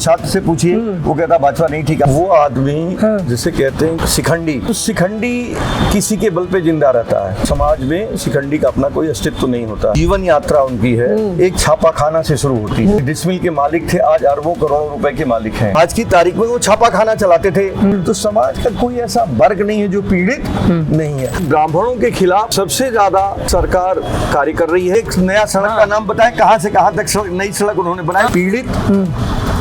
छात्र से पूछिए, वो कहता भाजपा नहीं ठीक है। वो आदमी जिसे कहते हैं शिखंडी, तो शिखंडी किसी के बल पे जिंदा रहता है। समाज में शिखंडी का अपना कोई अस्तित्व नहीं होता। जीवन यात्रा उनकी है एक छापा खाना से शुरू होती है। डिसमिल के मालिक थे, आज अरबों करोड़ों रुपए के मालिक हैं। आज की तारीख में वो छापा खाना चलाते थे। तो समाज का कोई ऐसा वर्ग नहीं है जो पीड़ित नहीं है। ब्राह्मणों के खिलाफ सबसे ज्यादा सरकार कार्य कर रही है। एक नया सड़क का नाम बताएं, कहां से कहां तक नई सड़क उन्होंने बनाई। पीड़ित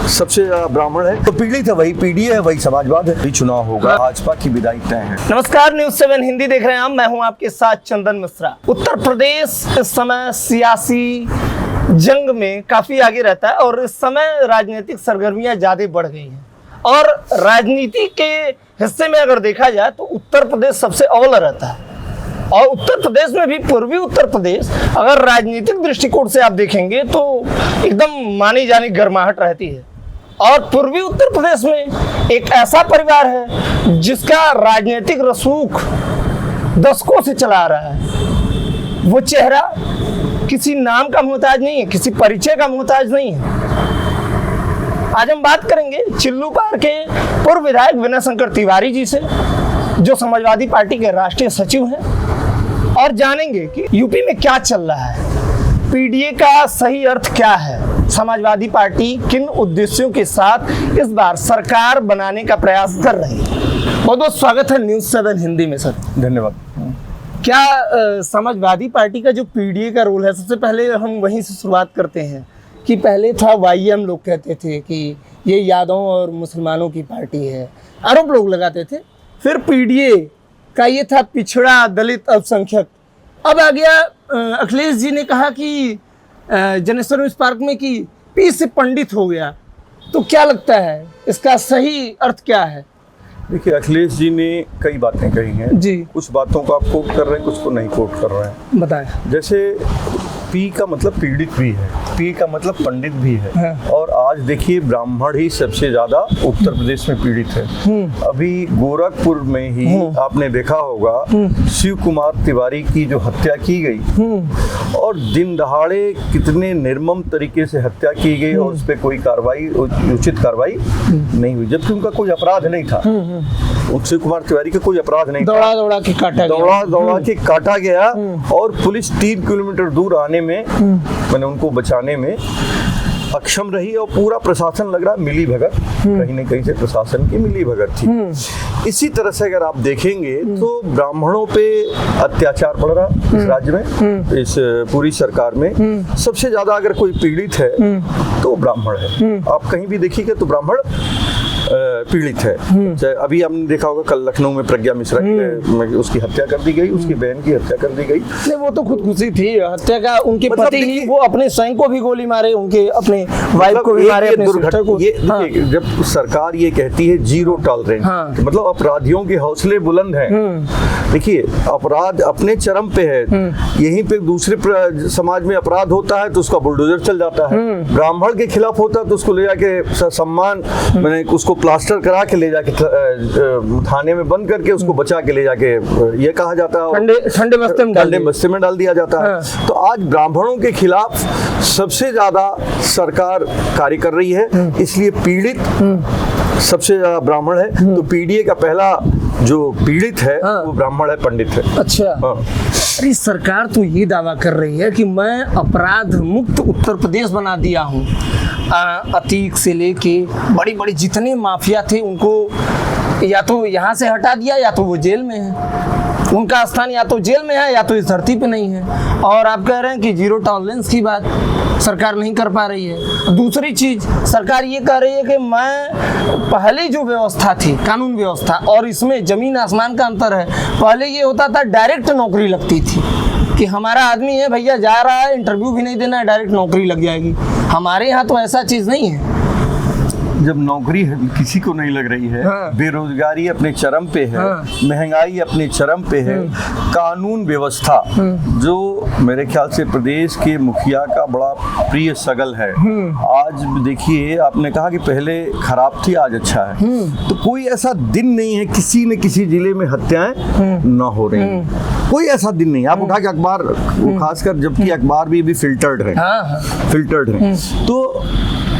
सबसे ज्यादा ब्राह्मण है, तो पीड़ित है वही पीडीए है, वही समाजवाद है। चुनाव होगा, भाजपा की विदाई तय है। नमस्कार, न्यूज़ 7 हिंदी देख रहे हैं आप। मैं हूं आपके साथ चंदन मिश्रा। उत्तर प्रदेश इस समय सियासी जंग में काफी आगे रहता है और इस समय राजनीतिक सरगर्मियां ज्यादा बढ़ गई हैं। और राजनीति के हिस्से में अगर देखा जाए तो उत्तर प्रदेश सबसे अव्वल रहता है। और उत्तर प्रदेश में भी, पूर्वी उत्तर प्रदेश, अगर राजनीतिक दृष्टिकोण से आप देखेंगे तो एकदम मानी जानी गर्माहट रहती है। और पूर्वी उत्तर प्रदेश में एक ऐसा परिवार है जिसका राजनीतिक रसूख दशकों से चला आ रहा है। वो चेहरा किसी नाम का मोहताज नहीं है, किसी परिचय का मोहताज नहीं है। आज हम बात करेंगे चिल्लूपार के पूर्व विधायक विनय शंकर तिवारी जी से, जो समाजवादी पार्टी के राष्ट्रीय सचिव हैं, और जानेंगे कि यूपी में क्या चल रहा है, पीडीए का सही अर्थ क्या है, समाजवादी पार्टी किन उद्देश्यों के साथ इस बार सरकार बनाने का प्रयास कर रही है। बहुत बहुत स्वागत है न्यूज़ 7 हिंदी में सर। धन्यवाद। क्या समाजवादी पार्टी का जो पीडीए का रोल है, सबसे पहले हम वहीं से शुरुआत करते हैं कि पहले था वाईएम, लोग कहते थे कि ये यादवों और मुसलमानों की पार्टी है, आरोप लोग लगाते थे। फिर पीडीए का ये था पिछड़ा, दलित, अल्पसंख्यक। अब आ गया अखिलेश जी ने कहा कि जनेश्वर मिश्र पार्क में कि पी से पंडित हो गया। तो क्या लगता है इसका सही अर्थ क्या है? देखिए, अखिलेश जी ने कई बातें कही हैं जी। कुछ बातों को आप कोट कर रहे हैं, कुछ को नहीं कोट कर रहे हैं। बताएं। जैसे पी का मतलब पीड़ित भी है, पी का मतलब पंडित भी है। हाँ। और आज देखिए ब्राह्मण ही सबसे ज्यादा उत्तर प्रदेश में पीड़ित है। अभी गोरखपुर में ही आपने देखा होगा शिव कुमार तिवारी की जो हत्या की गई, और दिन दहाड़े कितने निर्मम तरीके से हत्या की गई और उस पर कोई कार्रवाई, उचित कार्रवाई नहीं हुई, जबकि उनका कोई अपराध नहीं था। शिव कुमार तिवारी का कोई अपराध नहीं था। दौड़ा के काटा गया और पुलिस 3 किलोमीटर दूर आने में, मैंने उनको बचाने में अक्षम रही। और पूरा प्रशासन लग रहा मिली भगत, कहीं न कहीं से प्रशासन की मिली भगत थी। इसी तरह से अगर आप देखेंगे तो ब्राह्मणों पे अत्याचार बढ़ रहा इस राज्य में, इस पूरी सरकार में। सबसे ज्यादा अगर कोई पीड़ित है तो ब्राह्मण है। आप कहीं भी देखिएगा तो ब्राह्मण पीड़ित है। अभी हमने देखा होगा कल लखनऊ में प्रज्ञा मिश्रा उसकी हत्या कर दी गई, उसकी बहन की हत्या कर दी गई। नहीं, वो तो खुदकुशी थी हत्या का। उनके पति ही, वो अपने स्वयं को भी गोली मारे, उनके अपने वाइफ को भी मारे, अपने सिस्टर को। ये जब सरकार ये कहती है जीरो टॉलरेंस, मतलब अपराधियों के हौसले बुलंद हैं। देखिए, अपराध अपने चरम पे है। यहीं पे दूसरे समाज में अपराध होता है तो उसका बुलडोजर चल जाता है। ब्राह्मण के खिलाफ होता है तो उसको ले जाके सम्मान, मैंने उसको प्लास्टर करा के ले जाके थाने में बंद करके उसको बचा के ले जाके ये कहा जाता है, ठंडे बस्ते में डाल दिया जाता है। तो आज ब्राह्मणों के खिलाफ सबसे ज्यादा सरकार कार्य कर रही है, इसलिए पीड़ित सबसे ज्यादा ब्राह्मण है। तो पीडीए का पहला जो पीड़ित है वो ब्राह्मण है, पंडित है। अच्छा। अरे सरकार तो ये दावा कर रही है कि मैं अपराध मुक्त उत्तर प्रदेश बना दिया हूँ। अतीक से लेके बड़ी बड़ी जितने माफिया थे उनको या तो यहाँ से हटा दिया या तो वो जेल में है। उनका स्थान या तो जेल में है या तो इस धरती पे नहीं है। और आप कह रहे हैं कि जीरो टॉलरेंस की बात सरकार नहीं कर पा रही है। दूसरी चीज, सरकार ये कह रही है कि मैं पहले जो व्यवस्था थी, कानून व्यवस्था, और इसमें जमीन आसमान का अंतर है। पहले ये होता था डायरेक्ट नौकरी लगती थी कि हमारा आदमी है भैया, जा रहा है, इंटरव्यू भी नहीं देना है, डायरेक्ट नौकरी लग जाएगी। हमारे यहाँ तो ऐसा चीज नहीं है। जब नौकरी किसी को नहीं लग रही है, बेरोजगारी अपने चरम पे है, महंगाई अपने चरम पे है, कानून व्यवस्था जो मेरे ख्याल से प्रदेश के मुखिया का बड़ा प्रिय सगल है। आज देखिए, आपने कहा कि पहले खराब थी, आज अच्छा है। तो कोई ऐसा दिन नहीं है किसी न किसी जिले में हत्याएं ना हो रही हैं। कोई ऐसा दिन नहीं। आप उठा के अखबार, खासकर जबकि अखबार भी फिल्टर्ड है, तो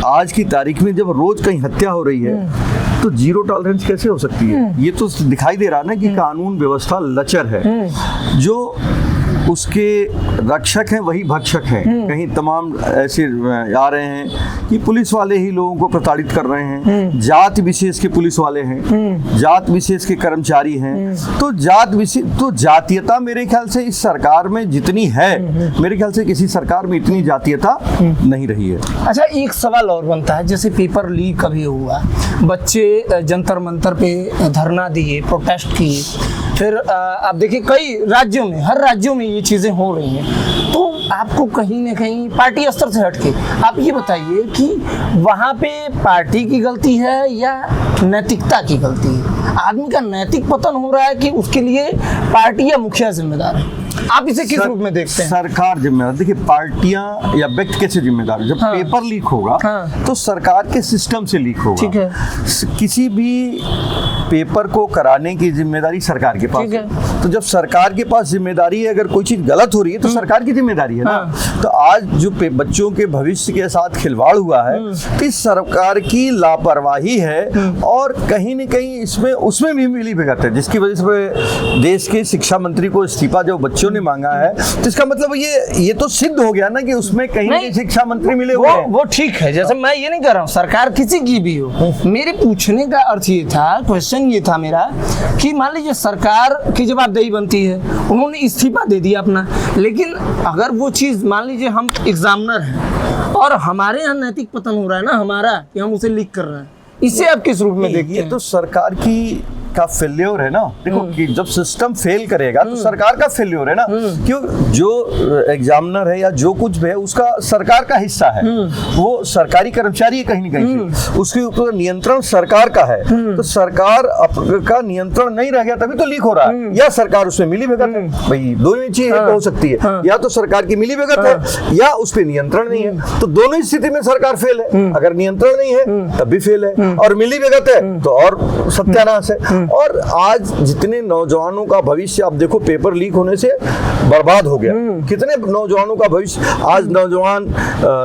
आज की तारीख में जब रोज कहीं हत्या हो रही है तो जीरो टॉलरेंस कैसे हो सकती है? ये तो दिखाई दे रहा ना कि कानून व्यवस्था लचर है। जो उसके रक्षक हैं वही भक्षक हैं। कहीं तमाम ऐसे आ रहे हैं कि पुलिस वाले ही लोगों को प्रताड़ित कर रहे हैं, जात विशेष के पुलिस वाले हैं, जात विशेष के कर्मचारी हैं। तो जात विशेष, तो जातीयता मेरे ख्याल से इस सरकार में जितनी है, मेरे ख्याल से किसी सरकार में इतनी जातीयता नहीं रही है। अच्छा, एक सवाल और बनता है, जैसे पेपर लीक अभी हुआ, बच्चे जंतर मंतर पे धरना दिए, प्रोटेस्ट किए, फिर आप देखिए कई राज्यों में, हर राज्यों में ये चीज़ें हो रही हैं। तो आपको कहीं ना कहीं पार्टी स्तर से हटके आप ये बताइए कि वहाँ पे पार्टी की गलती है या नैतिकता की गलती है? आदमी का नैतिक पतन हो रहा है कि उसके लिए पार्टी या मुखिया जिम्मेदार है? आप इसे किस रूप में देखते हैं? सरकार जिम्मेदार। देखिए, पार्टियां या व्यक्ति कैसे जिम्मेदार है? जब पेपर लीक होगा तो सरकार के सिस्टम से लीक होगा। ठीक है। किसी भी पेपर को कराने की जिम्मेदारी सरकार के पास है। तो जब सरकार के पास जिम्मेदारी है, अगर कोई चीज गलत हो रही है तो सरकार की जिम्मेदारी है ना। तो आज जो बच्चों के भविष्य के साथ खिलवाड़ हुआ है तो इस सरकार की लापरवाही है और कहीं न कहीं इसमें उसमें भी मिली भगत है, जिसकी वजह से देश के शिक्षा मंत्री को इस्तीफा जो बच्चों ने मांगा है, तो इसका मतलब ये तो सिद्ध हो गया ना कि उसमें कहीं ना शिक्षा मंत्री मिले हुए हैं। वो ठीक है, जैसे मैं ये नहीं कर रहा हूँ सरकार किसी की भी हो, मेरे पूछने का अर्थ ये था, क्वेश्चन ये था मेरा कि मान लीजिए सरकार की जवाबदेही बनती है, उन्होंने इस्तीफा दे दिया अपना, लेकिन अगर वो चीज़ मान लीजिए हम एग्जामिनर हैं और हमारे यहाँ नैतिक पतन हो रहा है ना हमारा, कि हम उसे लीक कर रहे हैं, इसे आप किस रूप में देखते हैं? ये तो सरकार का फेल्योर है ना। देखो कि जब सिस्टम फेल करेगा तो सरकार का फेल्योर है ना। क्यों? जो एग्जामिनर है या जो कुछ भी है उसका सरकार का हिस्सा है, वो सरकारी कर्मचारी है कहीं न कहीं, उसके ऊपर नियंत्रण सरकार का है। तो सरकार का नियंत्रण नहीं रह गया तभी तो लीक हो रहा है, या सरकार उसमें मिली भगत है। भाई दोनों चीजें हो सकती है, या तो सरकार की मिली भगत है या उस पर नियंत्रण नहीं है। तो दोनों ही स्थिति में सरकार फेल है। अगर नियंत्रण नहीं है तब भी फेल है, और मिली भगत है तो और सत्यानाश है। और आज जितने नौजवानों का भविष्य आप देखो, पेपर लीक होने से बर्बाद हो गया। कितने नौजवानों का भविष्य, आज नौजवान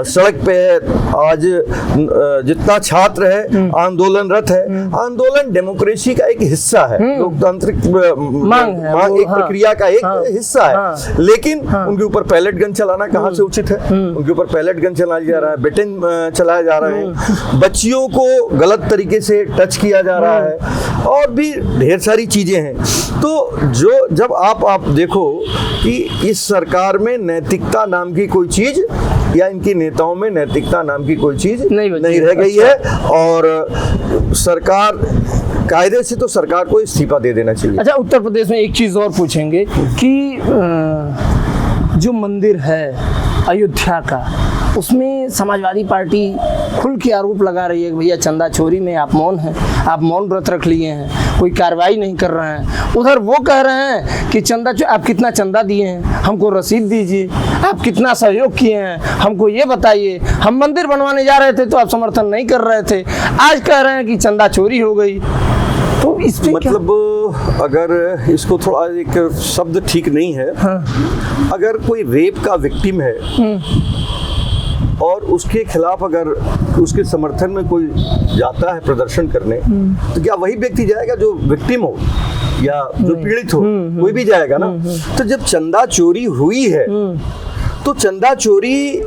सड़क पे है, आज जितना छात्र है आंदोलनरत है। आंदोलन डेमोक्रेसी का एक हिस्सा है, लोकतांत्रिक मांग एक प्रक्रिया का एक हिस्सा है। लेकिन उनके ऊपर पैलेट गन चलाना कहाँ से उचित है? उनके ऊपर पैलेट गन चलाया जा रहा है, बेटिन चलाया जा रहा है, बच्चियों को गलत तरीके से टच किया जा रहा है, और भी ढेर सारी चीजें हैं। तो जब आप देखो कि इस सरकार में नैतिकता नाम की कोई चीज, या इनके नेताओं में नैतिकता नाम की कोई चीज नहीं रह गई है, और सरकार कायदे से तो सरकार को इस्तीफा दे देना चाहिए। अच्छा, उत्तर प्रदेश में एक चीज और पूछेंगे कि जो मंदिर है अयोध्या का, उसमें समाजवादी पार्टी खुल के आरोप लगा रही है कि भैया चंदा चोरी में आप मौन हैं, आप मौन व्रत रख लिए हैं, कोई कार्रवाई नहीं कर रहे हैं। उधर वो कह रहे हैं कि आप कितना चंदा दिए हैं, हमको रसीद दीजिए, आप कितना सहयोग किए हैं, हमको ये बताइए, हम मंदिर बनवाने जा रहे थे तो आप समर्थन नहीं कर रहे थे, आज कह रहे हैं कि चंदा चोरी हो गई। तो इस पे मतलब अगर इसको थोड़ा, एक शब्द ठीक नहीं है, अगर कोई रेप का विक्टिम है और उसके खिलाफ अगर उसके समर्थन में कोई जाता है प्रदर्शन करने, तो क्या वही व्यक्ति जाएगा जो विक्टिम हो या जो पीड़ित हो? कोई भी जाएगा ना। तो जब चंदा चोरी हुई है तो चंदा चोरी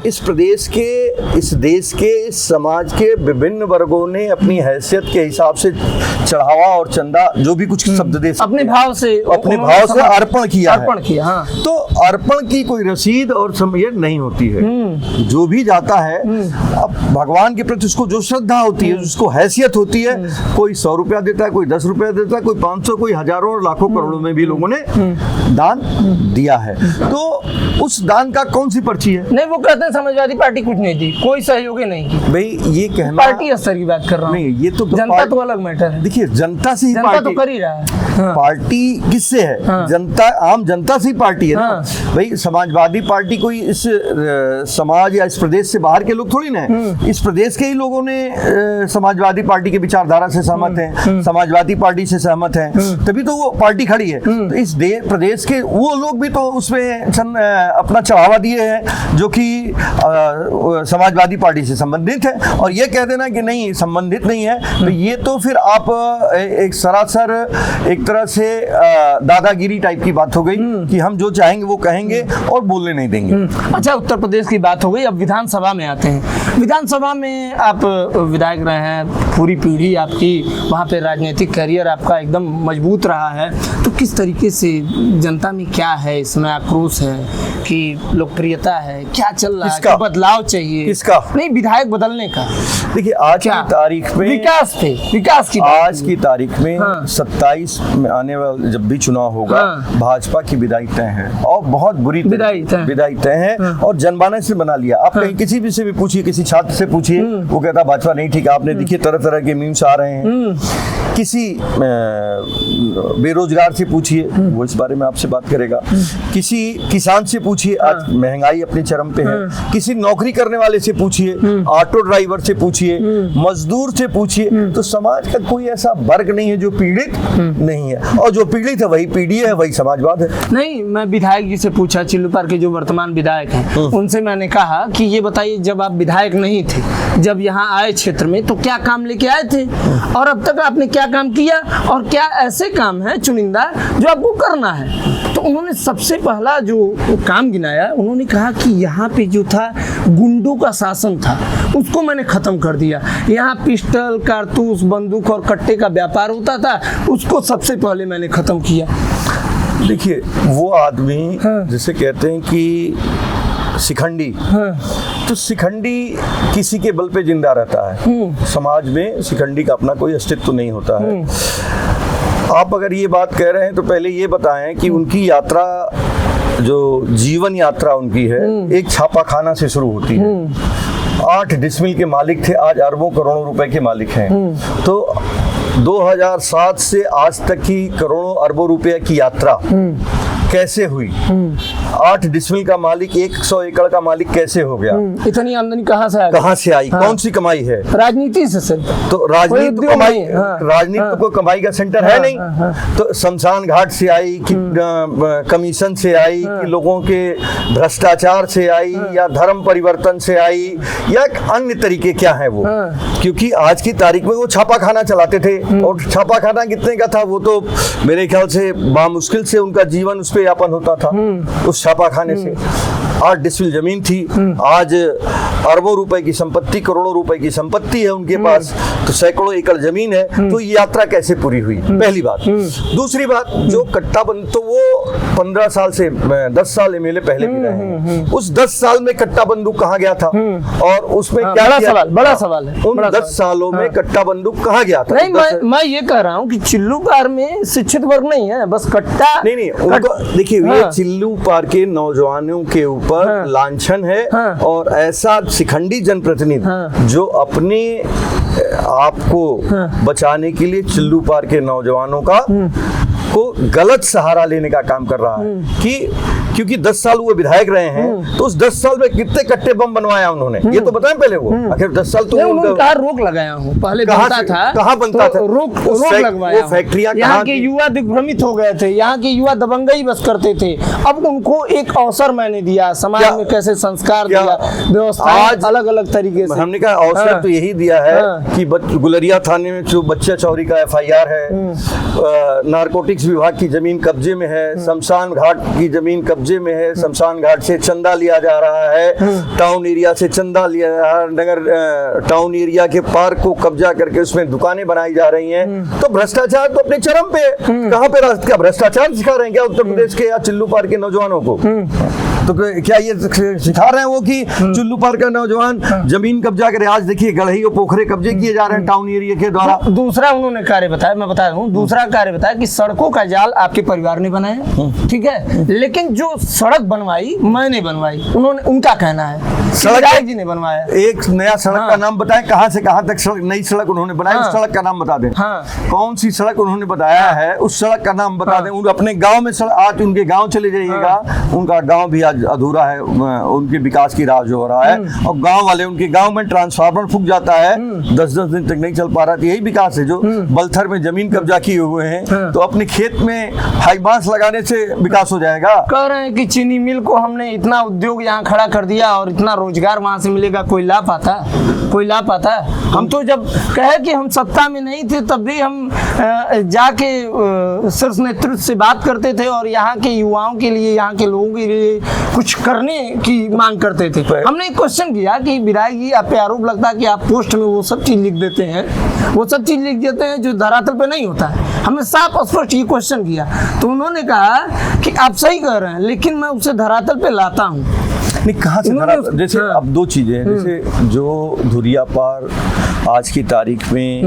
इस प्रदेश के, इस देश के, इस समाज के विभिन्न वर्गों ने अपनी हैसियत के हिसाब से चढ़ावा और चंदा जो भी कुछ शब्द दे अपने भाव से अर्पण किया है। हाँ। तो अर्पण की कोई रसीद और समय नहीं होती है। जो भी जाता है अब भगवान के प्रति उसको जो श्रद्धा होती है, उसको हैसियत होती है, कोई 100 रुपया देता है, कोई 10 रुपया देता है, कोई 500, कोई हजारों और लाखों करोड़ों में भी लोगों ने दान दिया है। तो उस दान का कौन सी पर्ची है? नहीं, वो कहते हैं समाजवादी पार्टी कुछ नहीं दी, कोई सहयोग नहीं की। भाई ये कहना, पार्टी स्तर की बात कर रहा हूँ। नहीं, ये तो जनता तो अलग मैटर है। देखिए, जनता से ही जनता पार्टी तो कर ही रहा है। पार्टी किससे है? जनता, आम जनता से ही पार्टी है ना। भाई समाजवादी पार्टी कोई इस समाज या इस प्रदेश से बाहर के लोग थोड़ी ना है। इस प्रदेश के ही लोगों ने समाजवादी पार्टी की विचारधारा से सहमत हैं, समाजवादी पार्टी से सहमत हैं, तभी तो वो पार्टी खड़ी है। तो इस प्रदेश के वो लोग भी तो उसमें अपना चढ़ावा दिए हैं, जो कि समाजवादी पार्टी से संबंधित है, और ये कह देना कि नहीं संबंधित नहीं है, तो ये तो फिर आप एक सरासर एक तरह से दादागिरी टाइप की बात हो गई कि हम जो चाहेंगे वो कहेंगे और बोलने नहीं देंगे। अच्छा, उत्तर प्रदेश की बात हो गई, अब विधानसभा में आते हैं। विधानसभा में आप विधायक रहे हैं, पूरी पीढ़ी आपकी वहाँ पे राजनीतिक करियर आपका एकदम मजबूत रहा है, तो किस तरीके से जनता में क्या है, इसमें आक्रोश है कि लोकप्रियता है, क्या चल रहा है, कि बदलाव चाहिए? किसका? नहीं, विधायक बदलने का। देखिए आज की तारीख में विकास की आज की तारीख में 27 में आने वाला जब भी चुनाव होगा, भाजपा की विदाई तय है, और बहुत बुरी विदाई तय है, और जनमानस से बना लिया। आप कहीं किसी भी से भी पूछिए, किसी छात्र से पूछिए, वो कहता भाजपा नहीं ठीक। आपने देखिए तरह तरह के मीम्स आ रहे हैं। किसी बेरोजगार से पूछिए, वो इस बारे में आपसे बात करेगा। किसी किसान से पूछिए, आज महंगाई अपने चरम पे है। किसी नौकरी करने वाले से पूछिए, ऑटो ड्राइवर से पूछिए, मजदूर से पूछिए, तो समाज का कोई ऐसा वर्ग नहीं है जो पीड़ित नहीं है, और जो पीड़ित है वही पीढ़ी है, वही समाजवाद है। नहीं, मैं विधायक जी से पूछा, चिल्लूपार के जो वर्तमान विधायक हैं, उनसे मैंने कहा कि ये बताइए, जब आप विधायक नहीं थे, जब यहाँ आए क्षेत्र में, तो क्या काम लेके आए थे, और अब तक आपने क्या काम किया, और क्या ऐसे काम है चुनिंदा जो आपको करना है? तो उन्होंने सबसे पहला जो काम गिनाया, उन्होंने कहा कि यहाँ पे जो था गुंडों का शासन था, उसको मैंने खत्म कर दिया। यहाँ पिस्टल, कारतूस, बंदूक और कट्टे का व्यापार होता था, उसको सबसे पहले मैंने खत्म किया। देखिए वो आदमी जिसे कहते हैं कि शिखंडी, तो शिखंडी किसी के बल पे जिंदा रहता है। समाज में शिखंडी का अपना कोई अस्तित्व नहीं होता है। आप अगर ये बात कह रहे हैं तो पहले ये बताएं कि उनकी यात्रा, जो जीवन यात्रा उनकी है, एक छापाखाना से शुरू होती है। 8 डिसमिल के मालिक थे, आज अरबों करोड़ों रुपए के मालिक हैं। तो 2007 से आज तक की करोड़ों अरबों रुपए की यात्रा कैसे हुई? 8 डिसमिल का मालिक 100 एकड़ का मालिक कैसे हो गया? इतनी आमदनी कहाँ से आई? कौन सी कमाई है? राजनीति से सिर्फ। तो राजनीति कमाई, राजनीति को कमाई का सेंटर है नहीं। तो शमशान घाट से आई कि कमीशन से आई, कि लोगों के भ्रष्टाचार से आई, या धर्म परिवर्तन से आई, या अन्य तरीके क्या है वो? क्योंकि आज की तारीख में वो छापाखाना चलाते थे, और छापाखाना कितने का था वो तो मेरे ख्याल से बामुश्किल से उनका जीवन उस पे यापन होता था उस छापाखाने से। 8 डिसमिल जमीन थी, आज अरबों रुपए की संपत्ति, करोड़ों रुपए की संपत्ति है उनके पास, तो सैकड़ों एकड़ जमीन है। तो ये यात्रा कैसे पूरी हुई? पहली बात। दूसरी बात, जो कट्टाबंद, तो वो 15 साल से 10 साल एमएलए पहले भी रहे हैं। उस 10 साल में कट्टा बंदूक कहाँ गया था, और उसमें क्या बड़ा सवाल है। उन 10 सालों में कट्टा बंदूक कहाँ गया था? नहीं, मैं ये कह रहा हूँ कि चिल्लूपार में शिक्षित वर्ग नहीं है, बस कट्टा। नहीं, उनको देखिए, ये चिल्लूपार के नौजवानों के ऊपर लांछन है, और ऐसा शिखंडी जनप्रतिनिधि जो अपने आप को बचाने के लिए चिल्लूपार के नौजवानों का को गलत सहारा लेने का काम कर रहा है। कि क्योंकि 10 साल वो विधायक रहे हैं, तो उस 10 साल में कितने कट्टे बम बनवाया उन्होंने, ये तो बताएं पहले। वो आखिर 10 साल तो उन्होंने कहा रोक लगाया हूँ, पहले बनता था, कहाँ बनता था, रोक लगवाया। वो फैक्ट्रियां यहाँ के युवा दिग्भ्रमित हो गए थे, यहाँ के युवा दबंगई बस करते थे। अब उनको एक अवसर मैंने दिया, समाज में कैसे संस्कार दिया, व्यवस्था अलग अलग तरीके से। हमने कहा अवसर तो यही दिया है कि गुलरिया थाने में जो बच्चा चोरी का FIR है, नारकोटिक्स विभाग की जमीन कब्जे में है, शमशान घाट की जमीन कब्जे में है, शमशान घाट से चंदा लिया जा रहा है, टाउन एरिया से चंदा लिया जा रहा है, नगर टाउन एरिया के पार्क को कब्जा करके उसमें दुकानें बनाई जा रही हैं। तो भ्रष्टाचार तो अपने चरम पे। कहाँ पे क्या भ्रष्टाचार सिखा रहे हैं क्या उत्तर प्रदेश के या चिल्लूपार के नौजवानों को? तो क्या ये सिखा रहे हैं वो कि चिल्लूपार का नौजवान जमीन कब्जा करे? आज देखिए गढ़ई और पोखरे कब्जे किए जा रहे हैं टाउन एरिया के द्वारा। दूसरा उन्होंने कार्य बताया, मैं बता रहा हूँ, दूसरा कार्य बताया कि सड़कों का जाल आपके परिवार ने बनाया, ठीक है, लेकिन जो सड़क बनवाई मैंने बनवाई, उन्होंने, उनका कहना है सड़क जी ने बनवाया। एक नया सड़क का नाम बताएं, कहाँ से कहाँ तक सड़क, नई सड़क उन्होंने बनाई, उस सड़क का नाम बता दें। कौन सी सड़क उन्होंने बताया है, उस सड़क का नाम बता दें। अपने गाँव में सड़क, आज उनके गाँव चले जाइएगा, उनका गाँव भी आज आज अधूरा है उनके विकास की राह जो हो रहा है, और गांव वाले उनके गांव में ट्रांसफार्मर फूक जाता है, 10-10 दिन तक नहीं चल पा रहा। तो यही विकास है जो बलथर में जमीन कब्जा किए हुए हैं, तो अपने खेत में हाई बांस लगाने से विकास हो जाएगा। कह रहे हैं कि चीनी मिल को हमने इतना उद्योग यहाँ खड़ा कर दिया और इतना रोजगार वहां से मिलेगा, कोई ला पाता? कोई ला पाता? हम तो जब कहे कि हम सत्ता में नहीं थे तब भी हम जाके शीर्ष नेतृत्व से बात करते थे और यहाँ के युवाओं के लिए, यहाँ के लोगों के लिए कुछ करने की मांग करते थे। हमने एक क्वेश्चन किया कि विधायक जी, आप पे आरोप लगता है कि आप पोस्ट में वो सब चीज लिख देते हैं, वो सब चीज लिख देते हैं जो धरातल पे नहीं होता है। हमने साफ स्पष्ट ये क्वेश्चन किया तो उन्होंने कहा कि आप सही कह रहे हैं लेकिन मैं उसे धरातल पे लाता हूँ। नहीं, कहाँ से जैसे अब दो चीजें हैं, जैसे जो धुरिया पार आज की तारीख में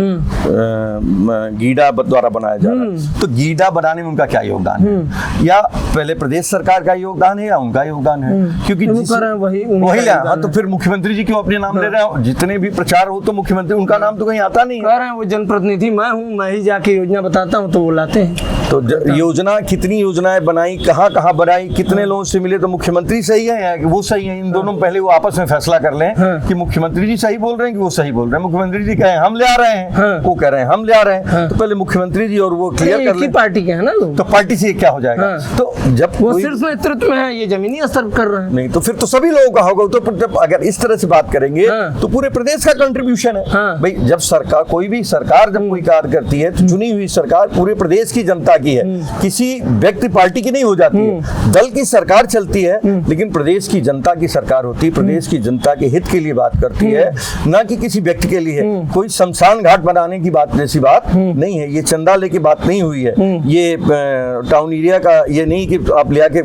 गीडा द्वारा बनाया जा रहा है, तो गीडा बनाने में उनका क्या योगदान है? या पहले प्रदेश सरकार का योगदान है या उनका योगदान है? क्योंकि वही तो फिर मुख्यमंत्री जी क्यों अपने नाम ले रहे हैं? जितने भी प्रचार हो तो मुख्यमंत्री, उनका नाम तो कहीं आता नहीं। कह रहे हैं वो जनप्रतिनिधि मैं हूँ, मैं ही जाके योजना बताता हूँ तो वो लाते हैं। तो योजना, कितनी योजनाएं बनाई, कहाँ बनाई, कितने लोगों से मिले, तो मुख्यमंत्री सही है या वो सही है? इन दोनों पहले वो आपस में फैसला कर लें कि मुख्यमंत्री जी सही बोल रहे हैं कि वो सही बोल रहे हैं। मुख्यमंत्री जी कहें हम ले आ रहे हैं, वो कह रहे हैं हम ले आ रहे हैं, तो पहले मुख्यमंत्री जी और वो क्लियर कर लें। पार्टी के हैं ना लोग, तो पार्टी से क्या हो जाएगा? तो जब वो शीर्ष नेतृत्व में है, ये जमीनी स्तर कर रहे हैं। नहीं तो फिर तो सभी लोगों का होगा। तो जब अगर इस तरह से बात करेंगे तो पूरे प्रदेश का कंट्रीब्यूशन है भाई। जब सरकार, कोई भी सरकार जब कोई कार्य करती है तो चुनी हुई सरकार पूरे प्रदेश की जनता की है, किसी व्यक्ति पार्टी की नहीं हो जाती है। दल की सरकार चलती है लेकिन प्रदेश की जनता की सरकार होती है, प्रदेश की जनता के हित के लिए बात करती है, ना कि किसी व्यक्ति के लिए। कोई शमशान घाट बनाने की बात जैसी बात नहीं है, ये चंदा लेके बात नहीं हुई है, ये टाउन एरिया का ये नहीं कि आप ले आके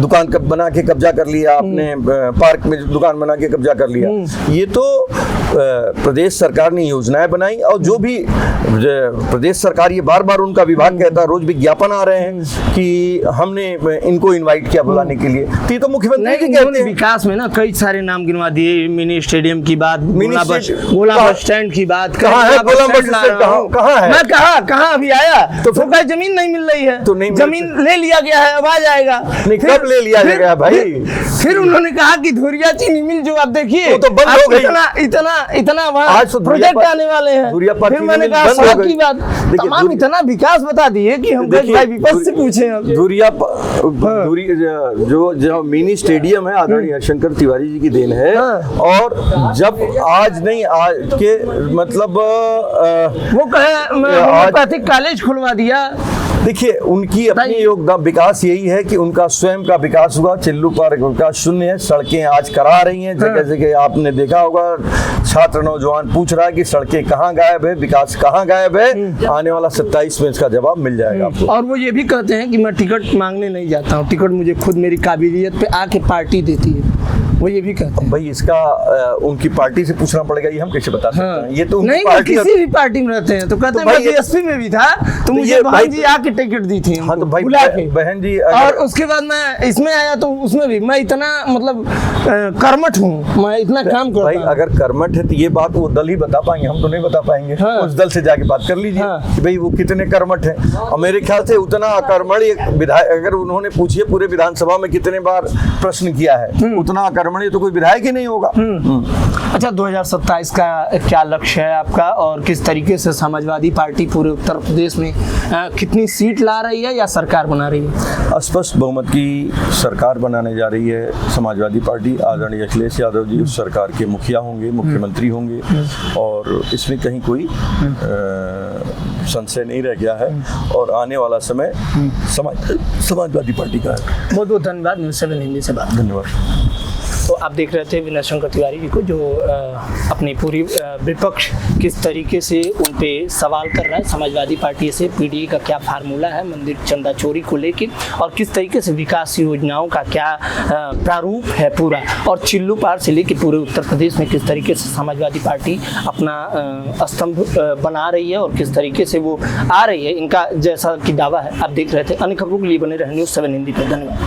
दुकान बना के कब्जा कर लिया, आपने पार्क में दुकान बना के कब्जा कर लिया। ये तो प्रदेश सरकार ने योजनाएं बनाई, और जो भी प्रदेश सरकार, ये बार बार उनका विभाग कहता है, रोज विज्ञापन आ रहे हैं कि हमने इनको इनवाइट किया बुलाने के लिए। तो ये तो मुख्यमंत्री जी कहते हैं। विकास में ना कई सारे नाम गिनवा दिए, मिनी स्टेडियम की बात, गोला बस स्टैंड की बात, कहाँ है गोला बस स्टैंड? कहाँ है? मैं कहाँ अभी आया तो फिर जमीन नहीं मिल रही है, तो नहीं जमीन ले लिया गया है, अब आ जाएगा। नहीं, कब ले लिया गया भाई? फिर उन्होंने कहा कि धुरिया चीनी मिल जो आप देखिए तो बंद हो गई। इतना वहाँ प्रोजेक्ट आने वाले हैं। फिर मैंने कहा सड़क की बात, तमाम इतना विकास बता दिए कि हम भाई विपक्ष से पूछे। धुरिया जो मिनी स्टेडियम है आदरणीय हरिशंकर तिवारी जी की देन है। और जब आज नहीं, आज के मतलब वो कहे होम्योपैथिक कॉलेज खुलवा दिया। देखिए, उनकी अपनी योगदान, विकास यही है कि उनका स्वयं का विकास हुआ। चिल्लू पार्क का शून्य है, सड़कें आज करा रही हैं जगह जगह। आपने देखा होगा, छात्र नौजवान पूछ रहा है कि सड़कें कहाँ गायब है, विकास कहाँ गायब है। आने वाला 27 में इसका जवाब मिल जाएगा आपको। और वो ये भी कहते हैं कि मैं टिकट मांगने नहीं जाता हूँ, टिकट मुझे खुद मेरी काबिलियत पे आके पार्टी देती है। वो ये भी कहते हैं। भाई इसका उनकी पार्टी से पूछना पड़ेगा, ये हम कैसे बता सकते हैं? ये तो नहीं, पार्टी किसी भी पार्टी में रहते हैं तो कहते हैं मैं बीएसपी में भी था तो मुझे बहन जी आके टिकट दी थी। हाँ तो भाई बहन जी, और उसके बाद मैं इसमें आया तो उसमें भी मैं इतना मतलब कर्मठ हूँ, मैं इतना काम करता हूँ। भाई अगर कर्मठ है तो ये बात वो दल ही बता पाएंगे, हम तो नहीं बता पाएंगे। उस दल से जाके बात कर लीजिए कि भाई वो कितने कर्मठ है। और मेरे ख्याल से उतना अकर्मणी विधायक, अगर उन्होंने पूछिए पूरे विधानसभा में कितने बार प्रश्न किया है, उतना अकर्मणी तो कोई विधायक ही नहीं होगा। अच्छा, 2027 का क्या लक्ष्य है आपका, और किस तरीके से समाजवादी पार्टी पूरे उत्तर प्रदेश में कितनी सीट ला रही है या सरकार बना रही है? स्पष्ट बहुमत की सरकार बनाने जा रही है समाजवादी पार्टी। आदरणीय अखिलेश यादव जी उस सरकार के मुखिया होंगे, मुख्यमंत्री होंगे, और इसमें कहीं कोई संशय नहीं रह गया है। और आने वाला समय समाजवादी पार्टी का है। बहुत बहुत धन्यवाद। न्यूज़ 7 हिंदी से बात। धन्यवाद। तो आप देख रहे थे विनय शंकर तिवारी जी को, जो अपनी पूरी विपक्ष किस तरीके से उन पे सवाल कर रहा है। समाजवादी पार्टी से पीडीए का क्या फार्मूला है मंदिर चंदा चोरी को लेकर, और किस तरीके से विकास योजनाओं का क्या प्रारूप है पूरा, और चिल्लू पार से लेकर पूरे उत्तर प्रदेश में किस तरीके से समाजवादी पार्टी अपना स्तंभ बना रही है और किस तरीके से वो आ रही है, इनका जैसा कि दावा है। आप देख रहे थे। अन्य खबरों के लिए बने रहे न्यूज़ 7 हिंदी पर। धन्यवाद।